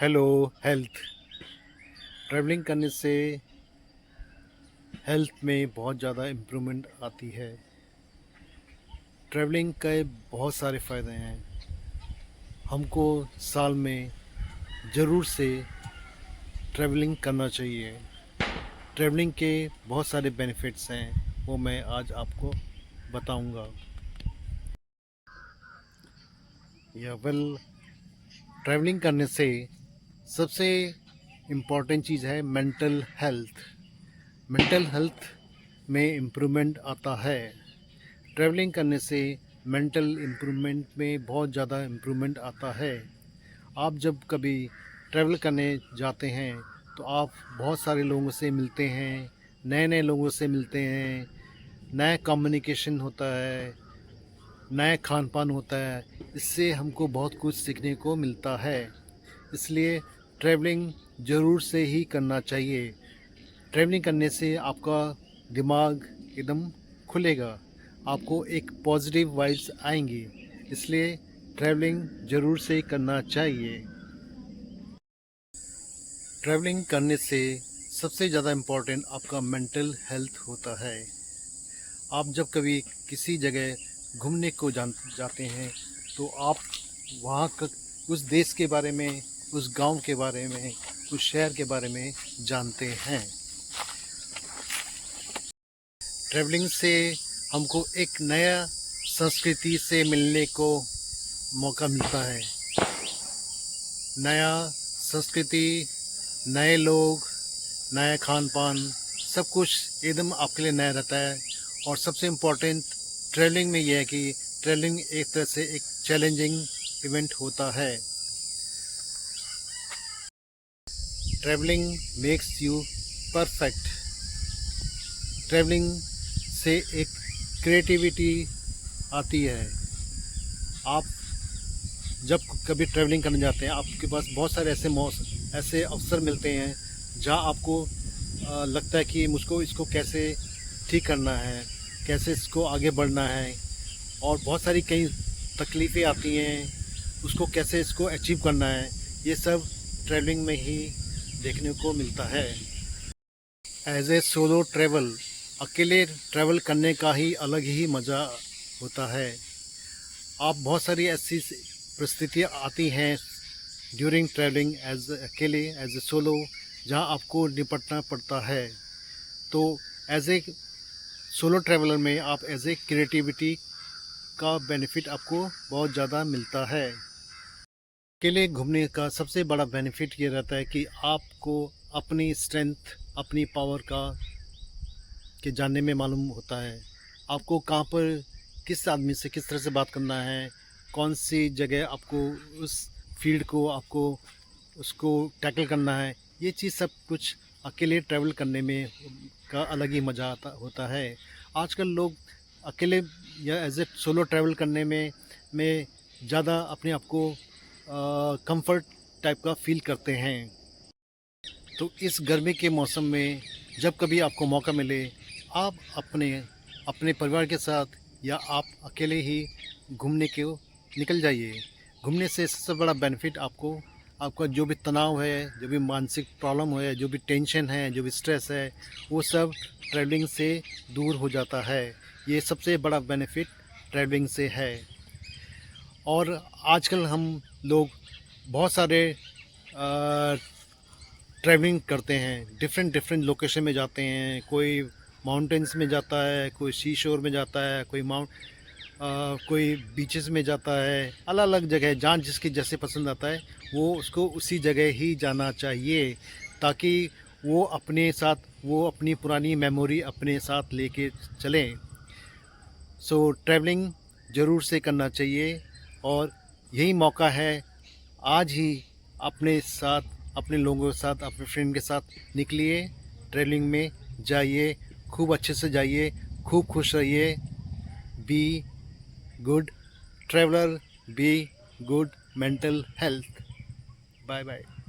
Hello. Health. Travelling करने से health में बहुत ज़्यादा इम्प्रूवमेंट आती है। ट्रैवलिंग के बहुत सारे फ़ायदे हैं। हमको साल में ज़रूर से ट्रैवलिंग करना चाहिए। ट्रैवलिंग के बहुत सारे बेनिफिट्स हैं, वो मैं आज आपको बताऊंगा। या ट्रैवलिंग करने से सबसे इम्पॉर्टेंट चीज़ है मेंटल हेल्थ। मेंटल हेल्थ में इम्प्रूवमेंट आता है। ट्रैवलिंग करने से मेंटल इम्प्रूवमेंट में बहुत ज़्यादा इम्प्रूवमेंट आता है। आप जब कभी ट्रैवल करने जाते हैं तो आप बहुत सारे लोगों से मिलते हैं, नए नए लोगों से मिलते हैं, नया कम्युनिकेशन होता है, नया खान पान होता है। इससे हमको बहुत कुछ सीखने को मिलता है। इसलिए ट्रैवलिंग ज़रूर से ही करना चाहिए। ट्रैवलिंग करने से आपका दिमाग एकदम खुलेगा, आपको एक पॉजिटिव वाइब्स आएंगी। इसलिए ट्रैवलिंग ज़रूर से करना चाहिए। ट्रैवलिंग करने से सबसे ज़्यादा इम्पोर्टेंट आपका मेंटल हेल्थ होता है। आप जब कभी किसी जगह घूमने को जाते हैं तो आप वहाँ का उस देश के बारे में, उस गांव के बारे में, उस शहर के बारे में जानते हैं। ट्रैवलिंग से हमको एक नया संस्कृति से मिलने को मौका मिलता है। नया संस्कृति, नए लोग, नया खान पान, सब कुछ एकदम आपके लिए नया रहता है। और सबसे इम्पोर्टेंट ट्रैवलिंग में यह है कि ट्रैवलिंग एक तरह से एक चैलेंजिंग इवेंट होता है। Travelling makes you perfect. Travelling से एक क्रिएटिविटी आती है। आप जब कभी ट्रैवलिंग करने जाते हैं, आपके पास बहुत सारे ऐसे अवसर मिलते हैं जहां आपको लगता है कि मुझको इसको कैसे ठीक करना है, कैसे इसको आगे बढ़ना है। और बहुत सारी कई तकलीफ़ें आती हैं, उसको कैसे इसको अचीव करना है। ये सब ट्रैवलिंग में ही देखने को मिलता है। एज ए सोलो ट्रैवल, अकेले ट्रैवल करने का ही अलग ही मज़ा होता है। आप बहुत सारी ऐसी परिस्थितियाँ आती हैं ड्यूरिंग ट्रैवलिंग एज अकेले, एज ए सोलो, जहाँ आपको निपटना पड़ता है। तो एज ए सोलो ट्रैवलर में आप एज ए क्रिएटिविटी का बेनिफिट आपको बहुत ज़्यादा मिलता है। अकेले घूमने का सबसे बड़ा बेनिफिट ये रहता है कि आपको अपनी स्ट्रेंथ, अपनी पावर का के जानने में मालूम होता है। आपको कहाँ पर किस आदमी से किस तरह से बात करना है, कौन सी जगह आपको उस फील्ड को आपको उसको टैकल करना है। ये चीज़ सब कुछ अकेले ट्रैवल करने में का अलग ही मज़ा आता होता है। आजकल लोग अकेले या एज ए सोलो ट्रैवल करने में ज़्यादा अपने आप को कंफर्ट टाइप का फील करते हैं। तो इस गर्मी के मौसम में जब कभी आपको मौका मिले, आप अपने अपने परिवार के साथ या आप अकेले ही घूमने को निकल जाइए। घूमने से सबसे बड़ा बेनिफिट आपको आपका जो भी तनाव है, जो भी मानसिक प्रॉब्लम है, जो भी टेंशन है, जो भी स्ट्रेस है, वो सब ट्रैवलिंग से दूर हो जाता है। ये सबसे बड़ा बेनिफिट ट्रैवलिंग से है। और आजकल हम लोग बहुत सारे ट्रैवलिंग करते हैं, डिफरेंट डिफरेंट लोकेशन में जाते हैं। कोई माउंटेन्स में जाता है, कोई सी शोर में जाता है, कोई बीचेस में जाता है। अलग अलग जगह जहाँ जिसकी जैसे पसंद आता है, वो उसको उसी जगह ही जाना चाहिए, ताकि वो अपने साथ वो अपनी पुरानी मेमोरी अपने साथ लेके चलें। सो ट्रैवलिंग ज़रूर से करना चाहिए। और यही मौका है, आज ही अपने साथ, अपने लोगों के साथ, अपने फ्रेंड के साथ निकलिए, ट्रैवलिंग में जाइए, खूब अच्छे से जाइए, खूब खुश रहिए। Be good traveller, be good mental health. Bye bye.